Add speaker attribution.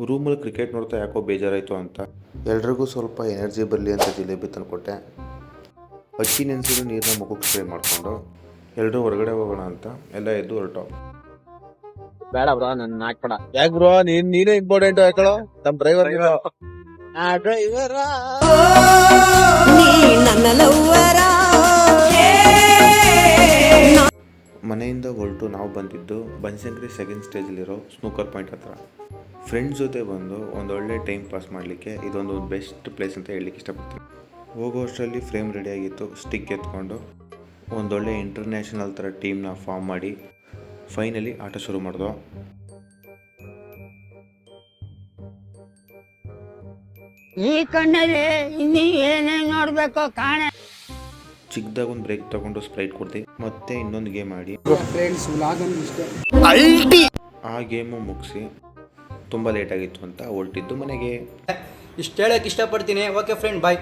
Speaker 1: ರೂಮಲ್ಲಿ ಕ್ರಿಕೆಟ್ ನೋಡ್ತಾ ಯಾಕೋ ಬೇಜಾರಾಯಿತು ಅಂತ ಎಲ್ರಿಗೂ ಸ್ವಲ್ಪ ಎನರ್ಜಿ ಬರಲಿ ಅಂತ ಜಿಲೇಬಿ ತಂದುಕೊಟ್ಟೆ. ಅಕ್ಕಿ ನೆನೆಸಿರೋ ನೀರನ್ನ ಮುಖಕ್ಕೆ ಸ್ಪ್ರೇ ಮಾಡಿಕೊಂಡು ಎಲ್ಲರೂ ಹೊರಗಡೆ ಹೋಗೋಣ ಅಂತ ಎಲ್ಲ ಎದ್ದು ಹೊರಟು.
Speaker 2: ಬೇಡ ಬ್ರೋ, ನನ್ನ ಹಾಕ್ಬೇಡ. ಯಾಕೆ ಬ್ರೋ, ನೀನೇ ಇಂಪಾರ್ಟೆಂಟ್ ಹಾಕೊಳ್ಳೋ. ನಮ್ಮ ಡ್ರೈವರ್
Speaker 1: ಮನೆಯಿಂದ ಹೊರಟು ನಾವು ಬಂದಿದ್ದು ಬನಶಂಕರಿ ಸೆಕೆಂಡ್ ಸ್ಟೇಜಲ್ಲಿರೋ ಸ್ನೂಕರ್ ಪಾಯಿಂಟ್ ಹತ್ರ. ಫ್ರೆಂಡ್ಸ್ ಜೊತೆ ಬಂದು ಒಂದೊಳ್ಳೆ ಟೈಮ್ ಪಾಸ್ ಮಾಡಲಿಕ್ಕೆ ಇದೊಂದು ಬೆಸ್ಟ್ ಪ್ಲೇಸ್ ಅಂತ ಹೇಳಲಿಕ್ಕೆ ಇಷ್ಟಪಡ್ತೀನಿ. ಹೋಗೋ ಅಷ್ಟರಲ್ಲಿ ಫ್ರೇಮ್ ರೆಡಿಯಾಗಿತ್ತು. ಸ್ಟಿಕ್ ಎತ್ಕೊಂಡು ಒಂದೊಳ್ಳೆ ಇಂಟರ್ನ್ಯಾಷನಲ್ ಥರ ಟೀಮ್ನ ಫಾರ್ಮ್ ಮಾಡಿ ಫೈನಲಿ ಆಟ ಶುರು ಮಾಡಿದೋ.
Speaker 3: ಈ ಕಣ್ಣಲ್ಲಿ ಇನ್ನೀ ಏನೇನು ನೋಡ್ಬೇಕೋ ಕಾಣೆ.
Speaker 1: ಚಿಕ್ಕದಾಗ ಒಂದು ಬ್ರೇಕ್ ತಗೊಂಡು ಸ್ಪ್ರೈಟ್ ಕೊಡ್ತೀವಿ, ಮತ್ತೆ ಇನ್ನೊಂದು ಗೇಮ್ ಆಡಿ ಆ ಗೇಮು ಮುಗಿಸಿ ತುಂಬ ಲೇಟಾಗಿತ್ತು ಅಂತ ಹೊರಟಿದ್ದು ಮನೆಗೆ.
Speaker 4: ಇಷ್ಟು ಹೇಳಕ್ಕೆ ಇಷ್ಟಪಡ್ತೀನಿ. ಓಕೆ ಫ್ರೆಂಡ್, ಬಾಯ್.